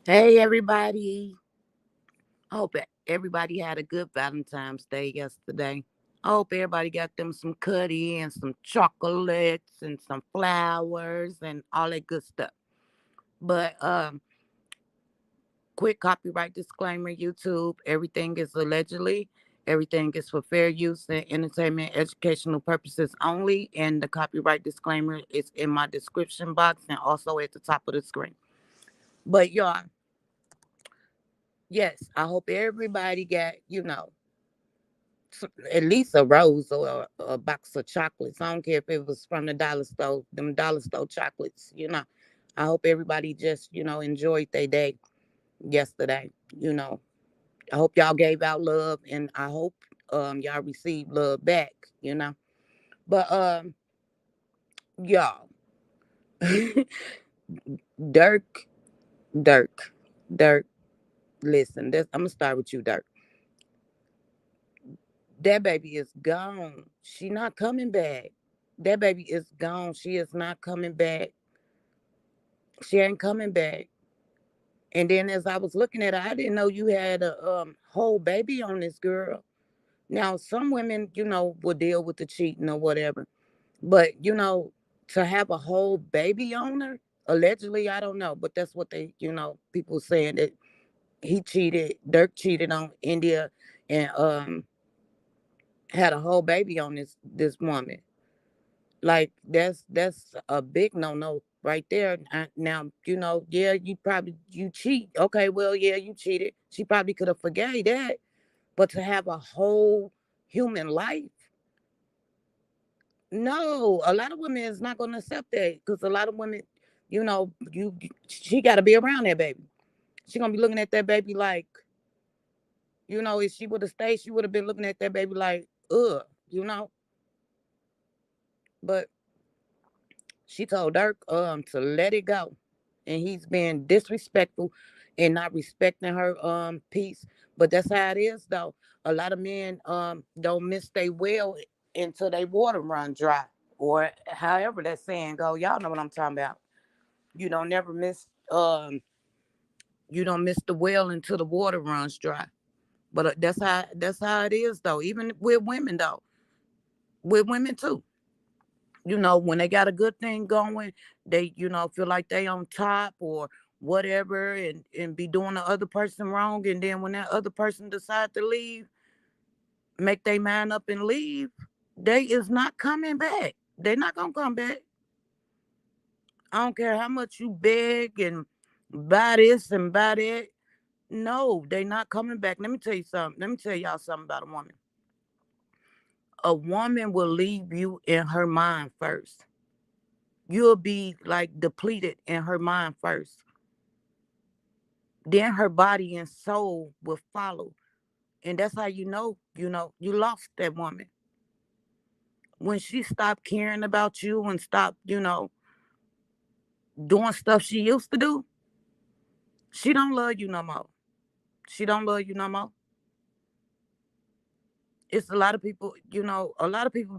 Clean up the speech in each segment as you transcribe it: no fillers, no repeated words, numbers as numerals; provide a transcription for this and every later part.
Hey everybody. I hope everybody had a good Valentine's Day yesterday. I hope everybody got them some cutty and some chocolates and some flowers and all that good stuff. But quick copyright disclaimer, YouTube, everything is allegedly, everything is for fair use and entertainment educational purposes only, and the copyright disclaimer is in my description box and also at the top of the screen. But y'all, yes, I hope everybody got, at least a rose or a box of chocolates. I don't care if it was from the dollar store, them dollar store chocolates. I hope everybody just, enjoyed their day yesterday. You know, I hope y'all gave out love and I hope y'all received love back. But y'all, Dirk, Dirk, Dirk, listen, I'm gonna start with you, Dirk. That baby is gone. She not coming back. That baby is gone. She is not coming back. She ain't coming back. And then as I was looking at her, I didn't know you had a whole baby on this girl. Now some women, will deal with the cheating or whatever. But to have a whole baby on her, allegedly, I don't know. But that's what people saying that he cheated, Dirk cheated on India and had a whole baby on this woman. Like that's a big no right there. Now yeah, you cheat. Okay, well yeah, you cheated. She probably could have forgave that, but to have a whole human life, no. A lot of women is not going to accept that because a lot of women, she got to be around that baby. She gonna be looking at that baby like, if she would have stayed, she would have been looking at that baby like, ugh, you know. But she told Dirk to let it go. And he's being disrespectful and not respecting her peace. But that's how it is though. A lot of men don't miss their well until they water run dry. Or however that saying go. Y'all know what I'm talking about. You don't never miss you don't miss the well until the water runs dry. But that's how it is though. Even with women though. With women too. When they got a good thing going, they, feel like they on top or whatever and be doing the other person wrong. And then when that other person decide to leave, make their mind up and leave, they is not coming back. They not gonna come back. I don't care how much you beg and buy this and buy that. No, they not coming back. Let me tell you something. Let me tell y'all something about a woman. A woman will leave you in her mind first. You'll be like depleted in her mind first. Then her body and soul will follow. And that's how you lost that woman. When she stopped caring about you and stopped, doing stuff she used to do, she don't love you no more. She don't love you no more. It's a lot of people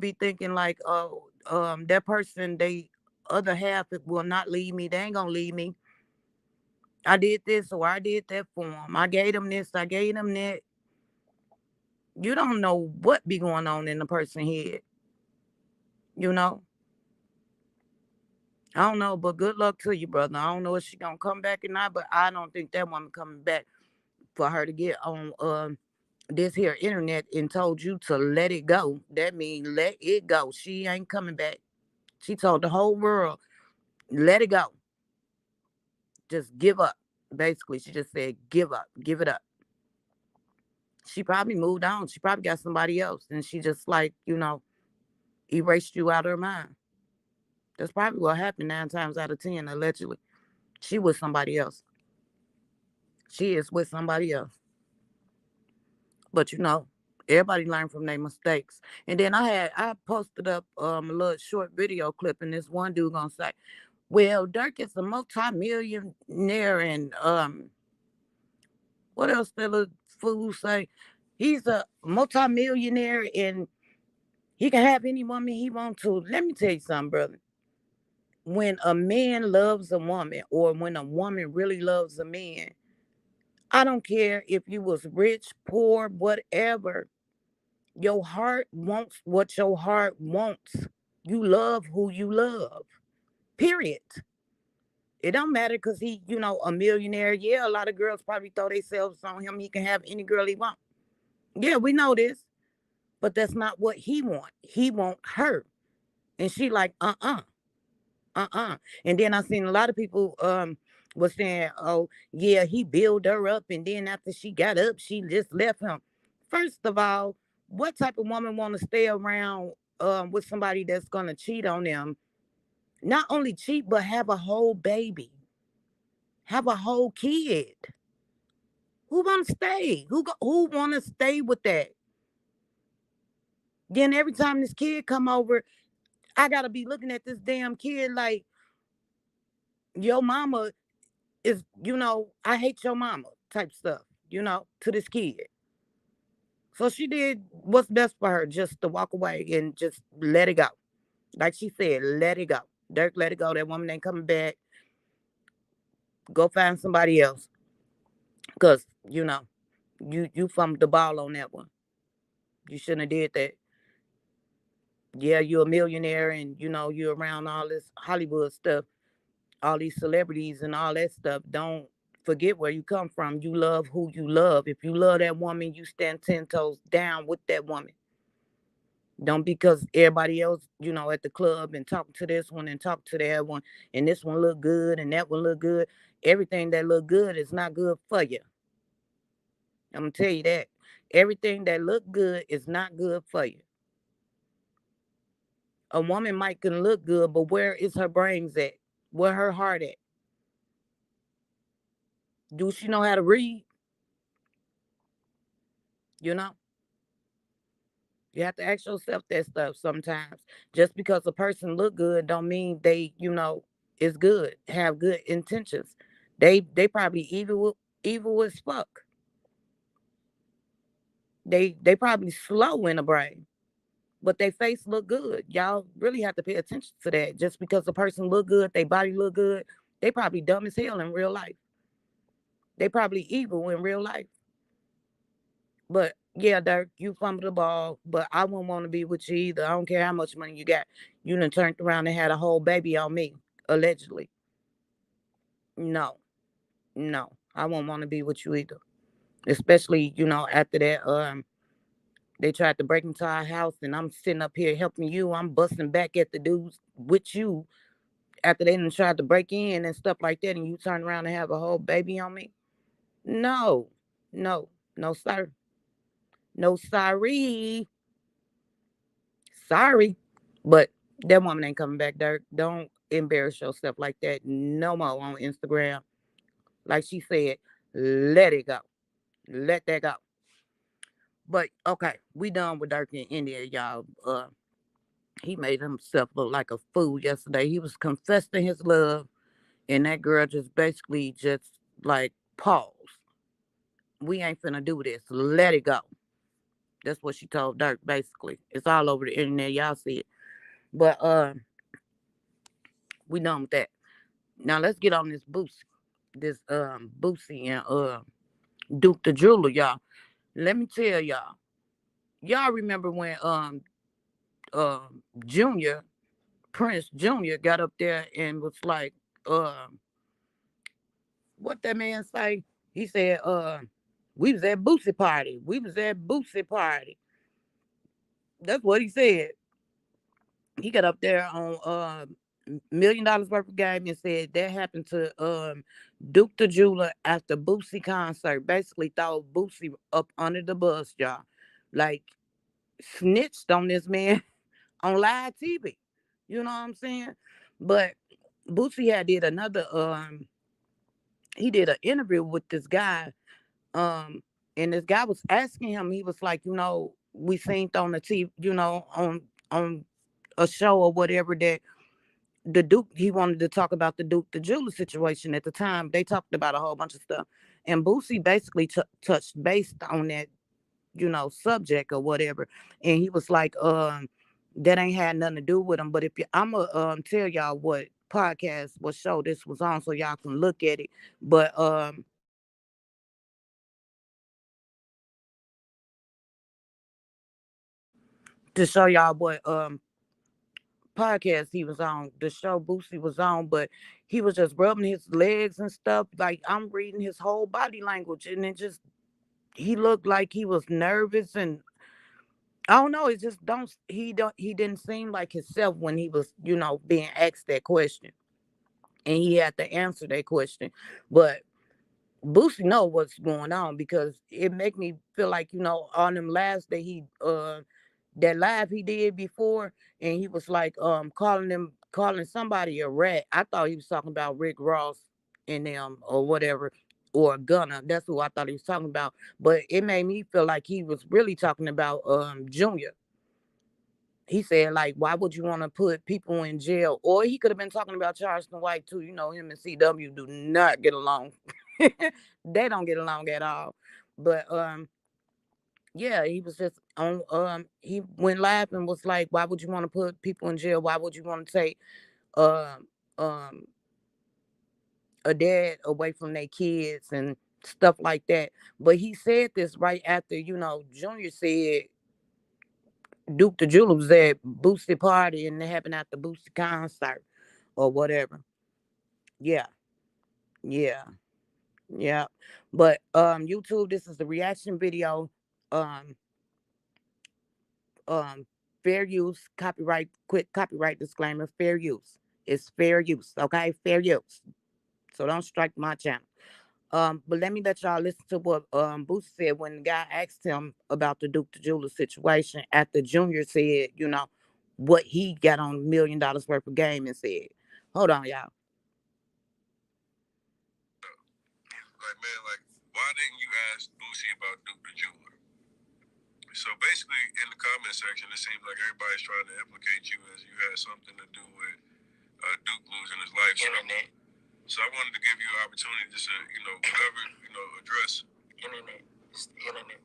be thinking like, oh, that person, they other half it will not leave me. They ain't gonna leave me. I did this or I did that for them. I gave them this, I gave them that. You don't know what be going on in the person head. You know, I don't know, but good luck to you, brother. I don't know if she gonna come back or not, but I don't think that woman coming back for her to get on this here internet and told you to let it go. That means let it go. She ain't coming back. She told the whole world, let it go. Just give up. Basically, she just said, give up, give it up. She probably moved on. She probably got somebody else, and she just like erased you out of her mind. That's probably what happened 9 times out of 10, allegedly. She was somebody else. She is with somebody else. But everybody learn from their mistakes. And then I posted up a little short video clip, and this one dude gonna say, "Well, Dirk is a multi-millionaire, and what else that little fool say? He's a multi-millionaire, and he can have any woman he wants to." Let me tell you something, brother. When a man loves a woman, or when a woman really loves a man, I don't care if you was rich, poor, whatever. Your heart wants what your heart wants. You love who you love. Period. It don't matter because he, a millionaire. Yeah, a lot of girls probably throw themselves on him. He can have any girl he want. Yeah, we know this. But that's not what he want. He want her. And she like, uh-uh. And then I seen a lot of people was saying, oh, yeah, he built her up and then after she got up, she just left him. First of all, what type of woman want to stay around with somebody that's gonna cheat on them? Not only cheat, but have a whole baby, have a whole kid. Who want to stay? Who want to stay with that? Then every time this kid come over, I gotta be looking at this damn kid like your mama is, I hate your mama type stuff, to this kid. So she did what's best for her, just to walk away and just let it go. Like she said, let it go. Dirk, let it go. That woman ain't coming back. Go find somebody else. Cause, you fumbled the ball on that one. You shouldn't have did that. Yeah, you're a millionaire and you're around all this Hollywood stuff, all these celebrities and all that stuff. Don't forget where you come from. You love who you love. If you love that woman, you stand 10 toes down with that woman. Don't because everybody else, at the club and talking to this one and talk to that one, and this one look good and that one look good. Everything that look good is not good for you. I'm gonna tell you that. Everything that look good is not good for you. A woman might can look good, but where is her brains at? Where her heart at? Do she know how to read? You know? You have to ask yourself that stuff sometimes. Just because a person look good don't mean they, is good, have good intentions. They probably evil as fuck. They probably slow in the brain, but they face look good. Y'all really have to pay attention to that. Just because a person look good, they body look good, they probably dumb as hell in real life. They probably evil in real life. But yeah, Dirk, you fumbled the ball, but I wouldn't want to be with you either. I don't care how much money you got. You done turned around and had a whole baby on me, allegedly. No, no, I won't want to be with you either. Especially, after that, they tried to break into our house and I'm sitting up here helping you. I'm busting back at the dudes with you after they done tried to break in and stuff like that, and you turn around and have a whole baby on me. No, no, no, sir. No, sorry. Sorry. But that woman ain't coming back, Dirk. Don't embarrass yourself like that no more on Instagram. Like she said, let it go. Let that go. But okay, we done with Dirk in India, y'all. He made himself look like a fool yesterday. He was confessing his love, and that girl just basically just like pause. We ain't finna do this. Let it go. That's what she told Dirk, basically. It's all over the internet. Y'all see it. But we done with that. Now let's get on this Boosie. This Boosie and Duke the Jeweler, y'all. Let me tell y'all. Y'all remember when Junior, Prince Junior got up there and was like, what that man say? He said, we was at Boosie party. We was at Boosie party. That's what he said. He got up there on $1 million worth of game and said that happened to Duke the Jeweler after Boosie concert. Basically, threw Boosie up under the bus, y'all. Like snitched on this man on live TV. You know what I'm saying? But Boosie had did another he did an interview with this guy, um, and this guy was asking him. He was like, we seen on the TV, on a show or whatever that the Duke, he wanted to talk about the Duke the Jeweler situation at the time. They talked about a whole bunch of stuff, and Boosie basically touched based on that, subject or whatever. And he was like, that ain't had nothing to do with him. But if you, I'm gonna tell y'all what podcast, what show this was on, so y'all can look at it. But to show y'all what podcast he was on, the show Boosie was on, but he was just rubbing his legs and stuff. Like I'm reading his whole body language, and it just he looked like he was nervous, and I don't know. It just don't he didn't seem like himself when he was being asked that question, and he had to answer that question. But Boosie know what's going on because it make me feel like on them last day he that live he did before, and he was like calling somebody a rat. I thought he was talking about Rick Ross and them or whatever, or Gunna. That's who I thought he was talking about. But it made me feel like he was really talking about Junior. He said, like, why would you want to put people in jail? Or he could have been talking about Charleston White too. Him and CW do not get along. They don't get along at all. But yeah, he was just on he went live and was like, why would you want to put people in jail? Why would you want to take um um a dad away from their kids and stuff like that? But he said this right after, Junior said Duke the Jeweler was at Boosie party and it happened at the Boosie concert or whatever. Yeah, yeah, yeah. But YouTube, this is the reaction video. Um um Fair use, copyright, quick copyright disclaimer, fair use. It's fair use, okay? Fair use. So don't strike my channel. But let me let y'all listen to what Boosie said when the guy asked him about the Duke the Jeweler situation after Junior said, what he got on $1 million worth of game and said. Hold on, y'all. Like, man, like, why didn't you ask Boosie about Duke the Jeweler? So basically, in the comment section, it seems like everybody's trying to implicate you as you had something to do with Duke losing his life. So I wanted to give you an opportunity to say, whatever, address. Internet. It's the internet.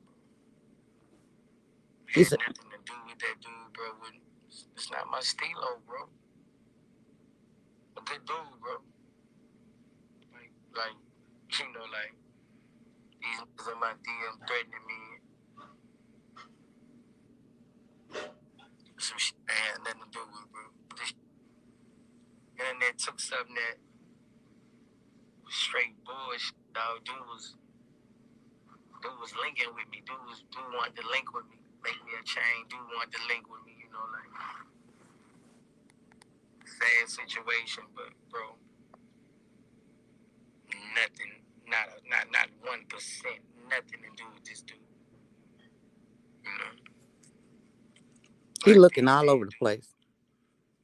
Had nothing to do with that dude, bro. It's not my stilo, bro. A good dude, bro. Like, these niggas in my DM threatening me. Some shit I had nothing to do with, bro. This internet took something that was straight bullshit, dog. Dude was linking with me. Dude wanted to link with me. Make me a chain. Dude wanted to link with me, sad situation, but bro, nothing, not 1%, nothing to do with this dude. He looking all over the place.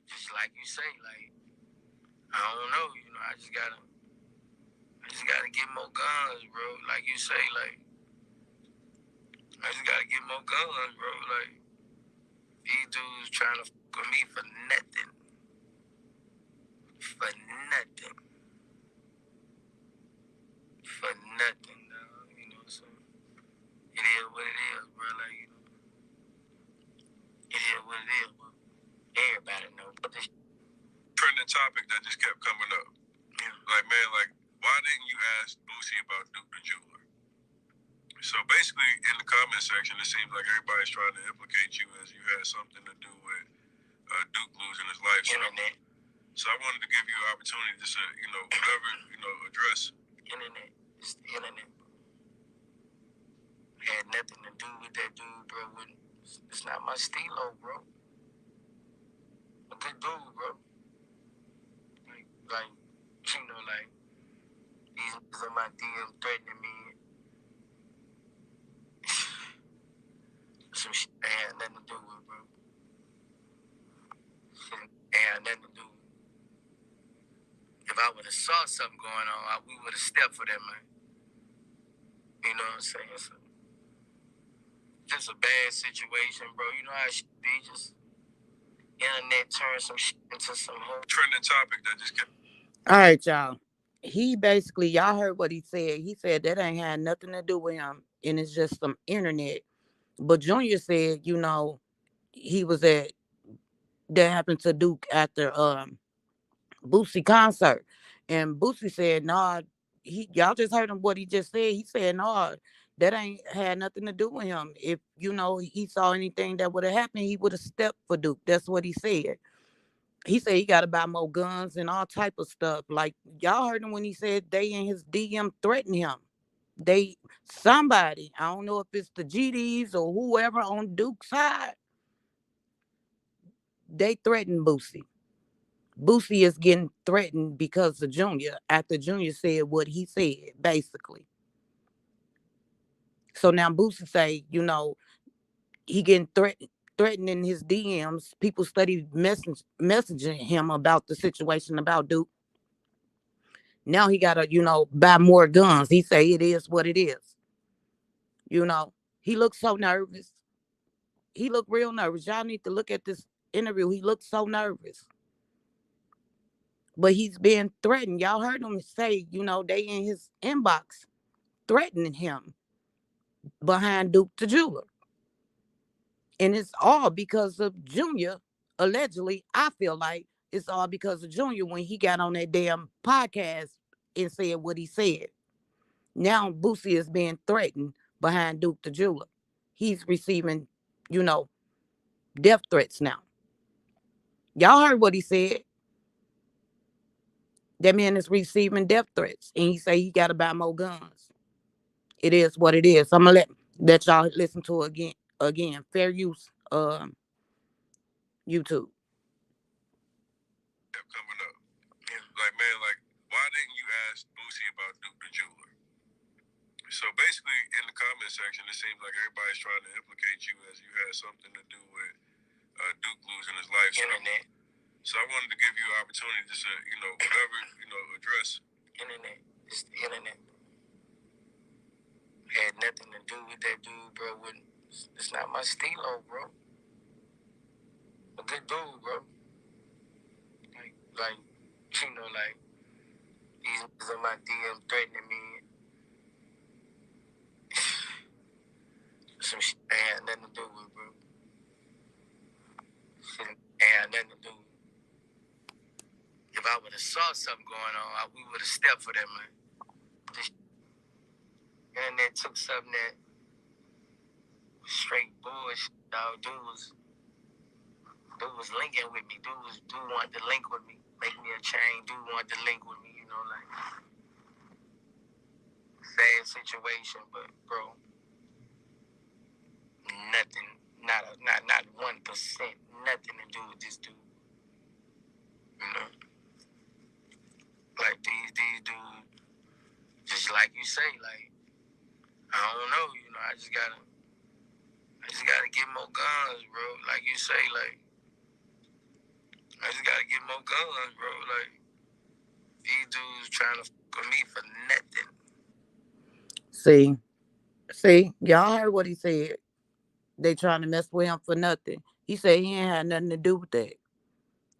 Just like you say, like, I don't know, I just gotta get more guns, bro. Like you say, like, I just gotta get more guns, bro. Like, these dudes trying to fuck with me for nothing. For nothing. For nothing, dog. So it is what it is, bro. Like, it is what it is, bro. Everybody know. But this trending topic that just kept coming up. Yeah. Like, man, like, why didn't you ask Boosie about Duke the Jeweler? So basically, in the comment section, it seems like everybody's trying to implicate you as you had something to do with Duke losing his life. Internet. So I wanted to give you an opportunity to say, whatever, address. Internet. It's the internet, bro. Had nothing to do with that dude, bro. It's not my stilo, bro. A good dude, bro. Like, these niggas in my DM threatening me. Some shit I had nothing to do with, bro. Nothing to do with. If I would have saw something going on, we would have stepped for that, man. You know what I'm saying? So, just a bad situation, bro. You know how it should be. Just internet turns some shit into some whole trending topic that just kept. All right, y'all. He basically, y'all heard what he said. He said that ain't had nothing to do with him, and it's just some internet. But Junior said, he was at that happened to Duke after Boosie concert, and Boosie said, "Nah, y'all just heard him what he just said. He said, nah, That ain't had nothing to do with him. If he saw anything that would have happened, he would have stepped for Duke. That's what he said. He said he got to buy more guns and all type of stuff. Like y'all heard him when he said they in his DM threatened him. They somebody, I don't know if it's the GDs or whoever on Duke's side, they threatened Boosie. Boosie is getting threatened because of Junior after Junior said what he said, basically. So now Boosie say, he getting threatened in his DMs. People study messaging him about the situation about Duke. Now he gotta, buy more guns. He say it is what it is. You know, he looks so nervous. He looked real nervous. Y'all need to look at this interview. He looked so nervous. But he's being threatened. Y'all heard him say, they in his inbox threatening him behind Duke the Jeweler. And it's all because of Junior. Allegedly, I feel like it's all because of Junior when he got on that damn podcast and said what he said. Now Boosie is being threatened behind Duke the Jeweler. He's receiving, you know, death threats now. Y'all heard what he said. That man is receiving death threats, and he say he got to buy more guns. It is what it is. I'm gonna let y'all listen to it again. Again, fair use. YouTube. Kept coming up. Like, man, like, why didn't you ask Boosie about Duke the Jeweler? So basically, in the comment section, it seems like everybody's trying to implicate you as you had something to do with Duke losing his life. Internet. So I wanted to give you an opportunity to say, whatever, address. Internet. It's the internet. Had nothing to do with that dude, bro. It's not my stilo, bro. A good dude, bro. Like, these niggas on my DM threatening me. Some shit ain't had nothing to do with, bro. Shit ain't had nothing to do with. If I would have saw something going on, we would have stepped for that, man. And that took something that was straight bullshit, dog. Dude was linking with me. Dude wanted to link with me. Make me a chain. Dude wanted to link with me, like sad situation, but bro, nothing, not 1%, nothing to do with this dude. Like these dudes, just like you say, like I don't know, I just gotta get more guns, bro. Like you say, like I just gotta get more guns, bro. Like these dudes trying to fuck with me for nothing. See, y'all heard what he said. They trying to mess with him for nothing. He said he ain't had nothing to do with that.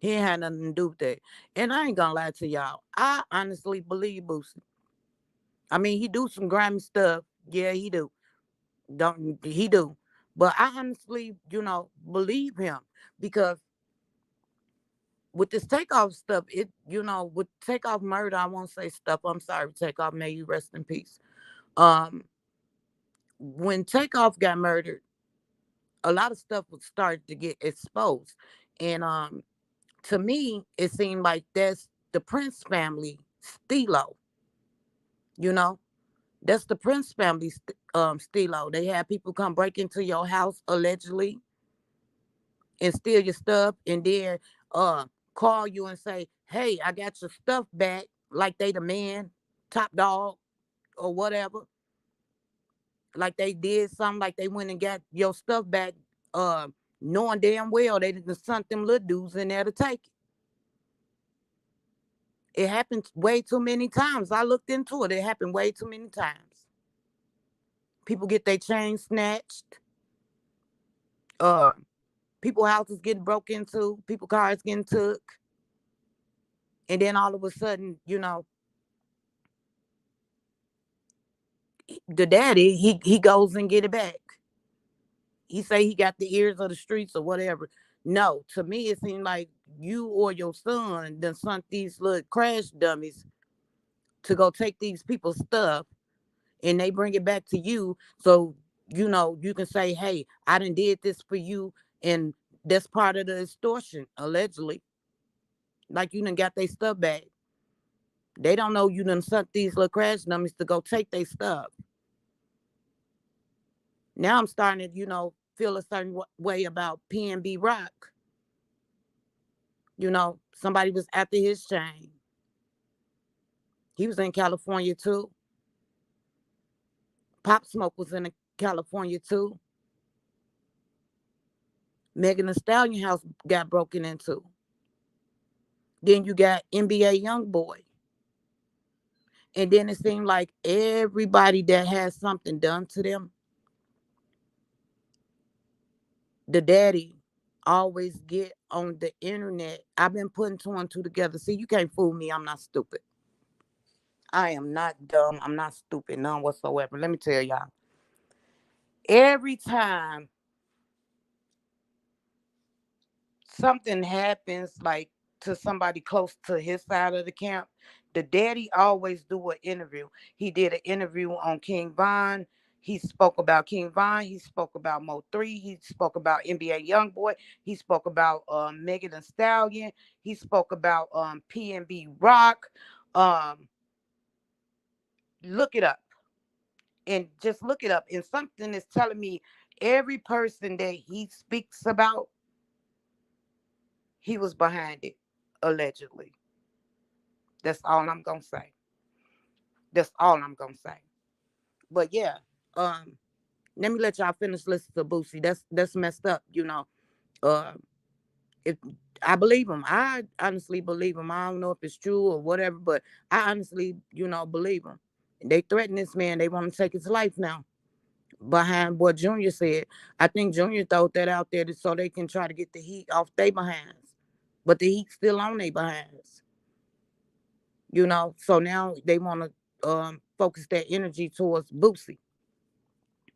He ain't had nothing to do with that. And I ain't gonna lie to y'all. I honestly believe Boosie. I mean, he do some grimy stuff. Yeah, he do. Don't he do? But I honestly, believe him because with this takeoff stuff, with takeoff murder, I won't say stuff. I'm sorry, takeoff. May you rest in peace. When takeoff got murdered, a lot of stuff was started to get exposed, and to me, it seemed like that's the Prince family stilo. You know, that's the Prince family stilo. They had people come break into your house allegedly and steal your stuff, and then call you and say, "Hey, I got your stuff back," like they the man, top dog, or whatever. Like they did something, like they went and got your stuff back, knowing damn well they didn't sent them little dudes in there to take it. It happened way too many times. I looked into it. It happened way too many times. People get their chains snatched. Uh, people houses getting broke into. People cars getting took. And then all of a sudden, the daddy, he goes and get it back. He say he got the ears of the streets or whatever. No, to me it seemed like you or your son done sent these little crash dummies to go take these people's stuff, and they bring it back to you. So, you can say, hey, I done did this for you. And that's part of the extortion, allegedly. Like you done got their stuff back. They don't know you done sent these little crash dummies to go take their stuff. Now I'm starting to, feel a certain way about PNB Rock. Somebody was after his chain. He was in California too. Pop Smoke was in California too. Megan Thee Stallion house got broken into. Then you got NBA YoungBoy. And then it seemed like everybody that has something done to them, the daddy always get on the internet. I've been putting two and two together. See, you can't fool me. I'm not stupid. I am not dumb. I'm not stupid, none whatsoever. Let me tell y'all. Every time something happens, like to somebody close to his side of the camp, the daddy always do an interview. He did an interview on King Von. He spoke about King Von. He spoke about Mo3. He spoke about NBA YoungBoy. He spoke about Megan Thee Stallion. He spoke about PNB Rock. Um, look it up and just look it up. And something is telling me every person that he speaks about, he was behind it, allegedly. That's all I'm gonna say. That's all I'm gonna say. But yeah, um, let me let y'all finish listening to Boosie. That's messed up, Uh, if I believe him, I honestly believe him. I don't know if it's true or whatever, but I honestly, believe him. They threaten this man. They want to take his life now. Behind what Junior said, I think Junior threw that out there so they can try to get the heat off their behinds, but the heat's still on their behinds. So now they want to focus their energy towards Boosie.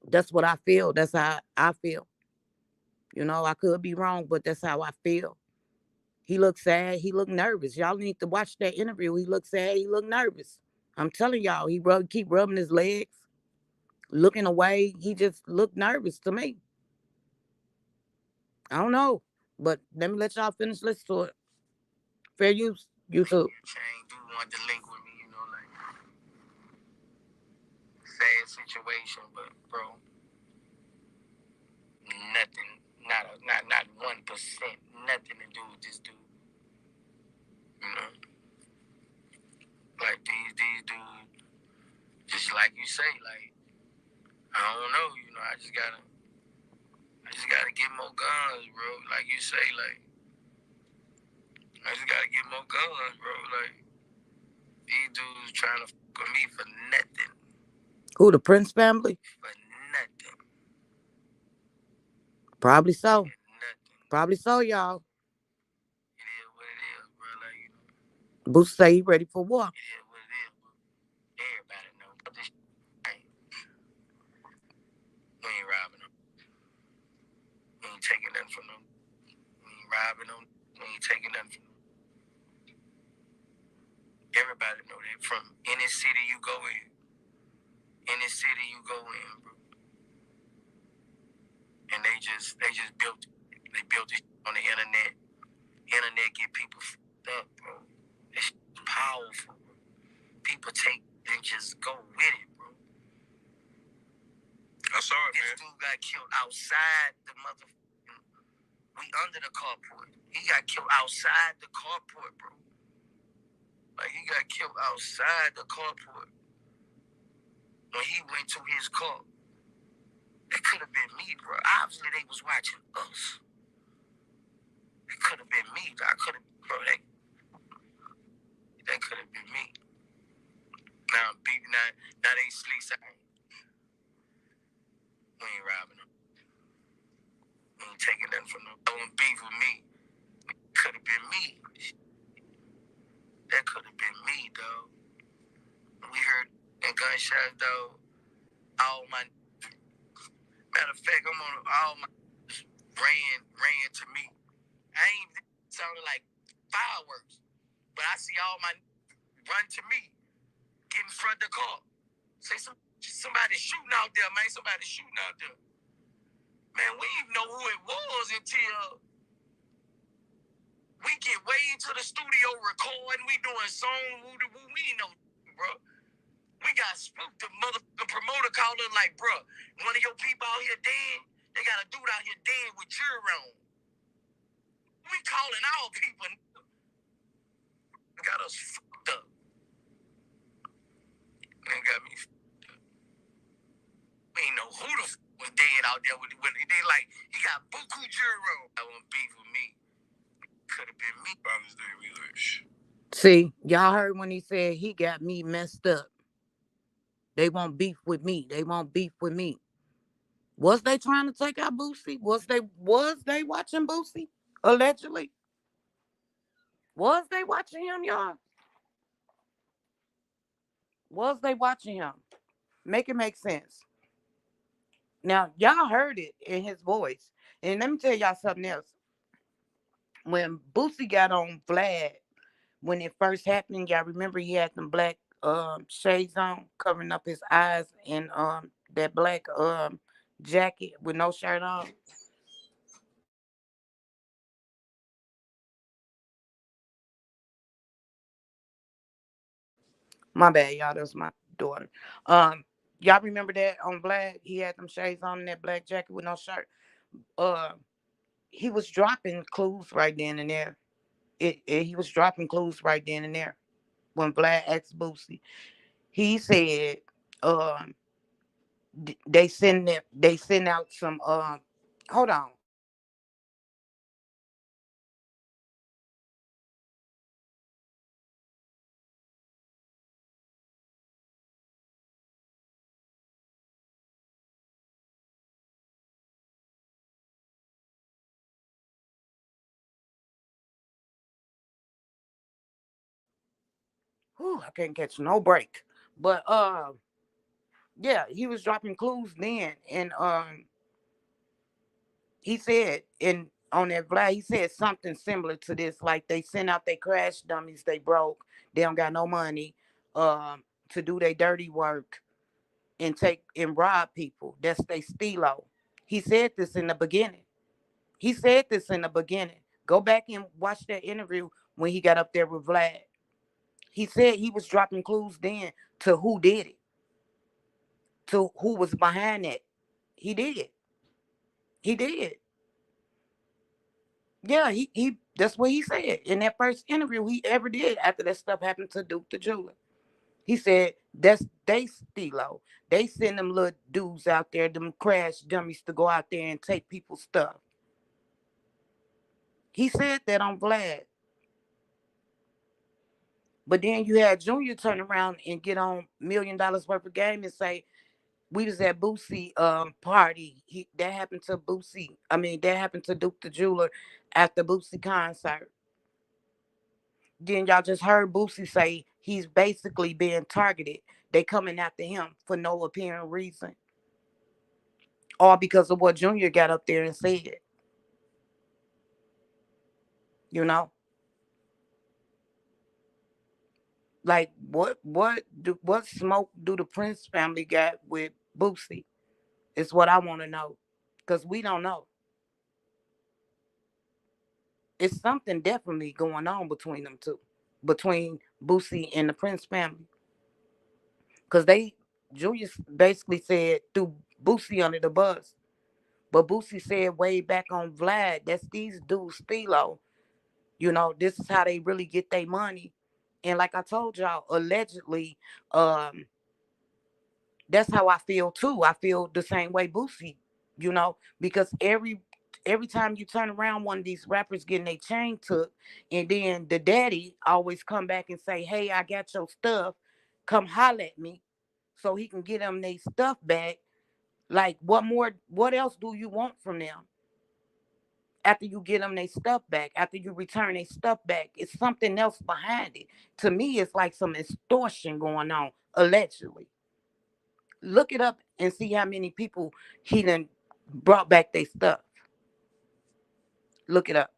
That's what I feel. That's how I feel. I could be wrong, but that's how I feel. He looked sad. He looked nervous. Y'all need to watch that interview. He looked sad. He looked nervous. I'm telling y'all, he keep rubbing his legs, looking away. He just looked nervous to me. I don't know, but let me let y'all finish listening to it. Fair use, YouTube. Chain do want to link with me, like sad situation, but bro, nothing, not 1%, nothing to do with this dude. Like these dudes, just like you say, like I don't know, I just gotta get more guns, bro. Like you say, like I just gotta get more guns, bro. Like these dudes trying to fuck with me for nothing. Who, the Prince family? For nothing. Probably so. Nothing. Probably so, y'all. It is what it is, bro. Like, Boosie say he ready for war. It is what it is, bro. Everybody know. But this ain't. We ain't robbing them. We ain't taking nothing from them. We ain't robbing them. We ain't taking nothing from them. Everybody know that. From any city you go in. Any city you go in, bro. And they just built it. They built it on the internet. Internet get people fucked up, bro. It's powerful, bro. People take and just go with it, bro. I saw it, this dude got killed outside the motherfucking. We under the carport. He got killed outside the carport, bro. Like, he got killed outside the carport. When he went to his car. It could have been me, bro. Obviously, they was watching us. It could have been me. I could have, bro. That could have been me. Now I'm beating that. Now they sleep. We ain't robbing them. We ain't taking nothing from them. Don't beef with me. Could have been me. That could have been me, dog. We heard that gunshots, dog. All my matter of fact, all my ran to me. I ain't sounding like fireworks, but I see all my run to me, get in front of the car, say some somebody shooting out there, man. Somebody shooting out there. Man, we didn't know who it was until we get way into the studio recording. We doing song woo de woo. We didn't know, bro. We got spooked. The motherfucking promoter called us like, bro, one of your people out here dead. They got a dude out here dead with jury on. We calling our people. Got us fucked up. Man, got me fucked up. We ain't know who the was dead out there when they like, he got buku jury on. That won't beef with me. Could have been me. Father's Day we wish. See, y'all heard when he said he got me messed up. They won't beef with me. They won't beef with me. Was they trying to take out Boosie? Was they watching Boosie? Allegedly. Was they watching him, y'all? Was they watching him? Make it make sense. Now, y'all heard it in his voice. And let me tell y'all something else. When Boosie got on Vlad, when it first happened, y'all remember he had them black shades on, covering up his eyes, and that black jacket with no shirt on. My bad, y'all. That's my daughter. Y'all remember that on Vlad? He had them shades on and that black jacket with no shirt. Uh, he was dropping clues right then and there. He was dropping clues right then and there. When Vlad asked Boosie, he said, they send out some. Hold on. Whew, I can't catch no break. But yeah, he was dropping clues then, and he said in on that Vlad, he said something similar to this, like they sent out their crash dummies, they broke, they don't got no money, to do their dirty work and take and rob people. That's they stilo. He said this in the beginning. He said this in the beginning. Go back and watch that interview when he got up there with Vlad. He said he was dropping clues then to who did it, to who was behind it. He did. He did. Yeah, he that's what he said in that first interview he ever did after that stuff happened to Duke the Jeweler. He said that's they stilo. They send them little dudes out there, them crash dummies, to go out there and take people's stuff. He said that on Vlad. But then you had Junior turn around and get on $1 million worth of game and say, we was at Boosie party. That happened to Boosie. I mean, that happened to Duke the Jeweler at the Boosie concert. Then y'all just heard Boosie say he's basically being targeted. They coming after him for no apparent reason. All because of what Junior got up there and said. You know? Like what smoke do the Prince family got with Boosie? Is what I want to know. Because we don't know. It's something definitely going on between them two. Between Boosie and the Prince family. Because Julius basically said threw Boosie under the bus. But Boosie said way back on Vlad, that's these dudes stilo. You know, this is how they really get their money. And like I told y'all, allegedly, um, that's how I feel too. I feel the same way Boosie, because every time you turn around, one of these rappers getting their chain took, and then the daddy always come back and say, "Hey, I got your stuff. Come holler at me," so he can get them their stuff back. Like, what more? What else do you want from them? After you get them their stuff back, after you return their stuff back, it's something else behind it. To me, it's like some extortion going on, allegedly. Look it up and see how many people he done brought back their stuff. Look it up.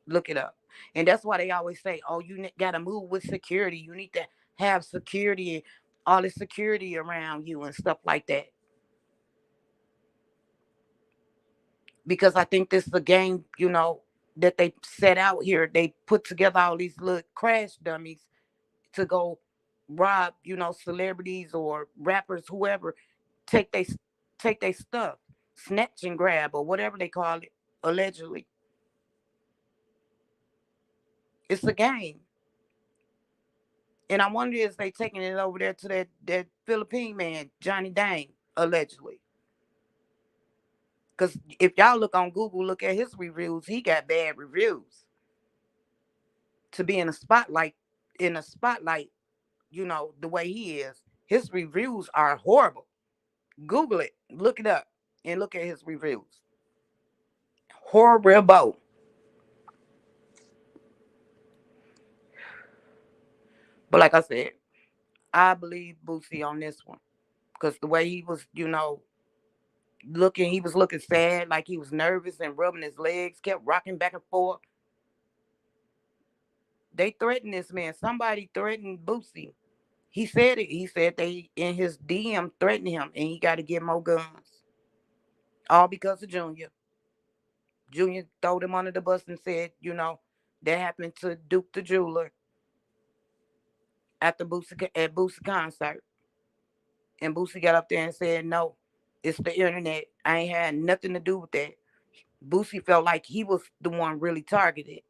Look it up. And that's why they always say, oh, you got to move with security. You need to have security. all the security around you and stuff like that. Because I think this is a game, that they set out here. They put together all these little crash dummies to go rob, celebrities or rappers, whoever, take they take their stuff, snatch and grab or whatever they call it, allegedly. It's a game. And I wonder if they taking it over there to that Philippine man, Johnny Dang, allegedly. Because if y'all look on Google, look at his reviews, he got bad reviews. To be in a spotlight, the way he is, his reviews are horrible. Google it, look it up, and look at his reviews. Horrible. But like I said, I believe Boosie on this one. Because the way he was, looking, he was looking sad, like he was nervous and rubbing his legs, kept rocking back and forth. They threatened this man. Somebody threatened Boosie. He said it. He said they in his DM threatened him and he got to get more guns. All because of Junior. Junior threw him under the bus and said, that happened to Duke the Jeweler at Boosie concert. And Boosie got up there and said, no, it's the internet. I ain't had nothing to do with that. Boosie felt like he was the one really targeted.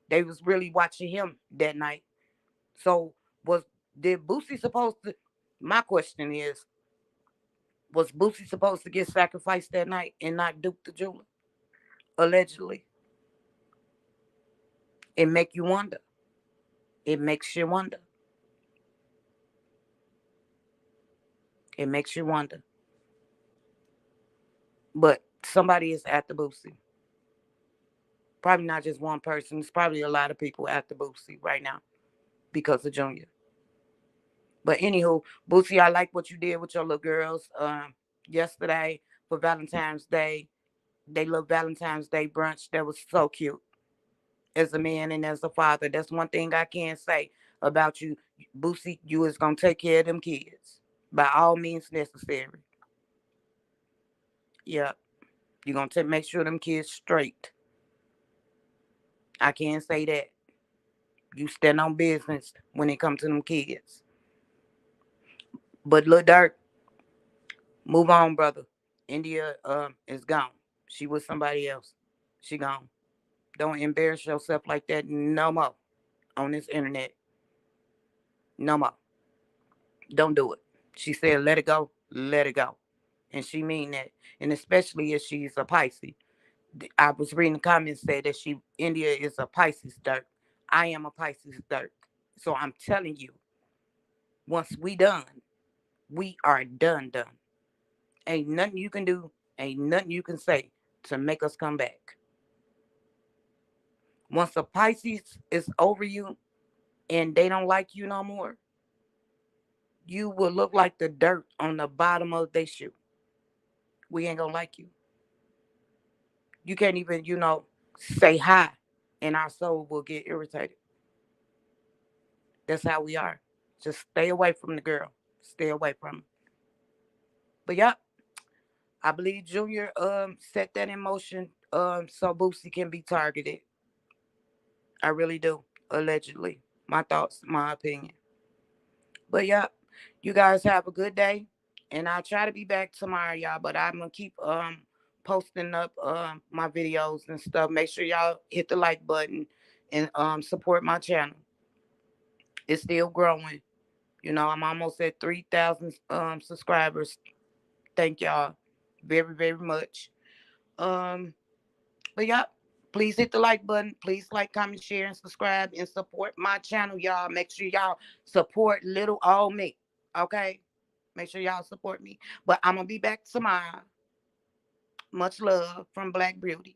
They was really watching him that night. So did Boosie supposed to, my question is, was Boosie supposed to get sacrificed that night and not Duke the Jeweler? Allegedly. It make you wonder. It makes you wonder. It makes you wonder. But somebody is after Boosie. Probably not just one person. It's probably a lot of people after Boosie right now because of Junior. But anywho, Boosie, I like what you did with your little girls yesterday for Valentine's Day. They little Valentine's Day brunch. That was so cute. As a man and as a father, that's one thing I can say about you, Boosie. You is gonna take care of them kids by all means necessary. Yeah, you're gonna make sure them kids straight. I can say that. You stand on business when it comes to them kids. But Lil Durk, move on, brother. India is gone. She was somebody else. She gone. Don't embarrass yourself like that no more on this internet. No more. Don't do it. She said, let it go. Let it go. And she mean that. And especially if she's a Pisces. I was reading the comments say that India is a Pisces Durk. I am a Pisces Durk. So I'm telling you, once we done, we are done. Ain't nothing you can do, ain't nothing you can say to make us come back. Once a Pisces is over you and they don't like you no more, you will look like the dirt on the bottom of their shoe. We ain't gonna like you. You can't even, say hi, and our soul will get irritated. That's how we are. Just stay away from the girl. Stay away from her. But yep, I believe Junior set that in motion so Boosie can be targeted. I really do. Allegedly. My thoughts, my opinion. But yep, you guys have a good day. And I'll try to be back tomorrow, y'all. But I'm gonna keep posting up my videos and stuff. Make sure y'all hit the like button and support my channel. It's still growing. I'm almost at 3,000 subscribers. Thank y'all very, very much. But yeah, please hit the like button. Please like, comment, share, and subscribe and support my channel, y'all. Make sure y'all support little old me. Okay? Make sure y'all support me. But I'm gonna be back tomorrow. Much love from Black Beauty.